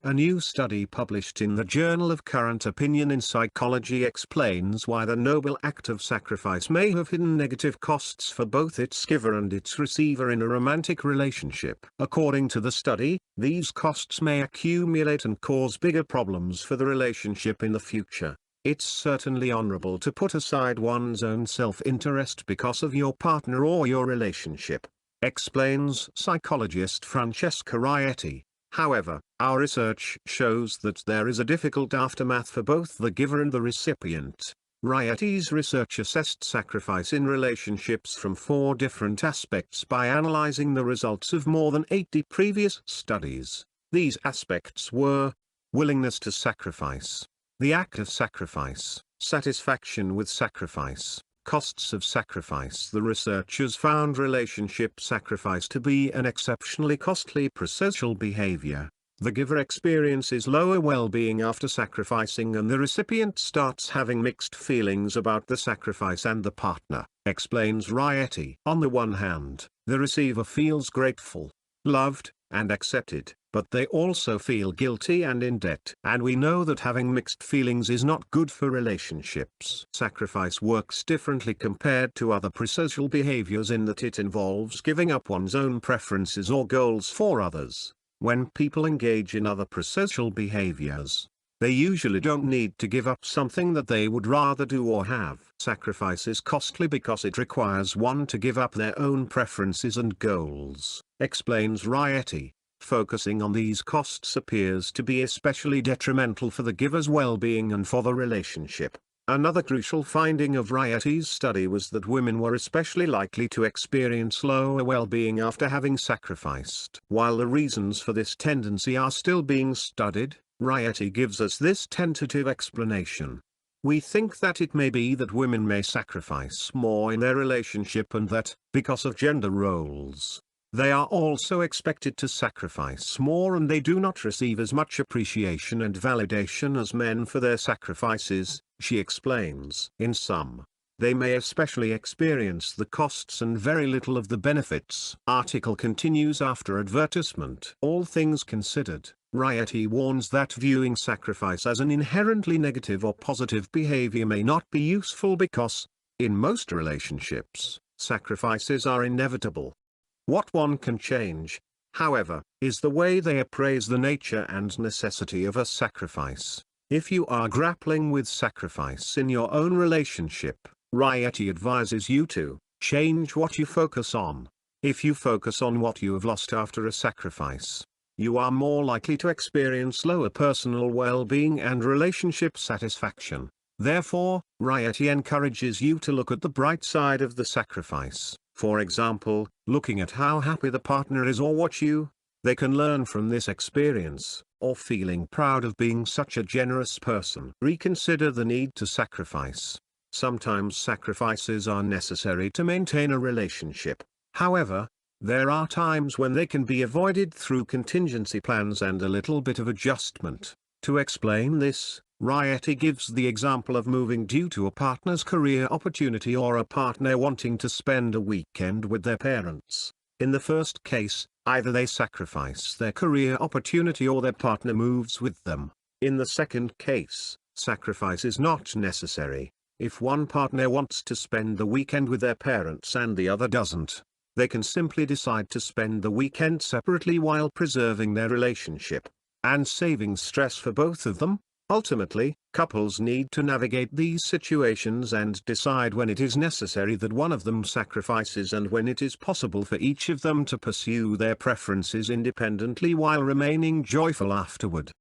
A new study published in the Journal of Current Opinion in Psychology explains why the noble act of sacrifice may have hidden negative costs for both its giver and its receiver in a romantic relationship. According to the study, these costs may accumulate and cause bigger problems for the relationship in the future. It's certainly honorable to put aside one's own self-interest because of your partner or your relationship, explains psychologist Francesca Rietti. However, our research shows that there is a difficult aftermath for both the giver and the recipient. Rietti's research assessed sacrifice in relationships from 4 different aspects by analyzing the results of more than 80 previous studies. These aspects were: willingness to sacrifice, the act of sacrifice, satisfaction with sacrifice, costs of sacrifice. The researchers found relationship sacrifice to be an exceptionally costly prosocial behavior. The giver experiences lower well-being after sacrificing and the recipient starts having mixed feelings about the sacrifice and the partner, explains Rietti. On the one hand, the receiver feels grateful, loved, and accepted, but they also feel guilty and in debt. And we know that having mixed feelings is not good for relationships. Sacrifice works differently compared to other prosocial behaviors in that it involves giving up one's own preferences or goals for others. When people engage in other prosocial behaviors, they usually don't need to give up something that they would rather do or have. Sacrifice is costly because it requires one to give up their own preferences and goals, explains Rietti. Focusing on these costs appears to be especially detrimental for the giver's well-being and for the relationship. Another crucial finding of Rietti's study was that women were especially likely to experience lower well-being after having sacrificed. While the reasons for this tendency are still being studied, Rietti gives us this tentative explanation. We think that it may be that women may sacrifice more in their relationship and that, because of gender roles, they are also expected to sacrifice more and they do not receive as much appreciation and validation as men for their sacrifices, she explains. In sum, they may especially experience the costs and very little of the benefits. Article continues after advertisement. All things considered, Rietti warns that viewing sacrifice as an inherently negative or positive behavior may not be useful because, in most relationships, sacrifices are inevitable. What one can change, however, is the way they appraise the nature and necessity of a sacrifice. If you are grappling with sacrifice in your own relationship, Rietti advises you to change what you focus on. If you focus on what you have lost after a sacrifice, you are more likely to experience lower personal well-being and relationship satisfaction. Therefore, Rietti encourages you to look at the bright side of the sacrifice. For example, looking at how happy the partner is or what they can learn from this experience, or feeling proud of being such a generous person. Reconsider the need to sacrifice. Sometimes sacrifices are necessary to maintain a relationship. However, there are times when they can be avoided through contingency plans and a little bit of adjustment. To explain this, Rietti gives the example of moving due to a partner's career opportunity or a partner wanting to spend a weekend with their parents. In the first case, either they sacrifice their career opportunity or their partner moves with them. In the second case, sacrifice is not necessary. If one partner wants to spend the weekend with their parents and the other doesn't, they can simply decide to spend the weekend separately while preserving their relationship and saving stress for both of them. Ultimately, couples need to navigate these situations and decide when it is necessary that one of them sacrifices and when it is possible for each of them to pursue their preferences independently while remaining joyful afterward.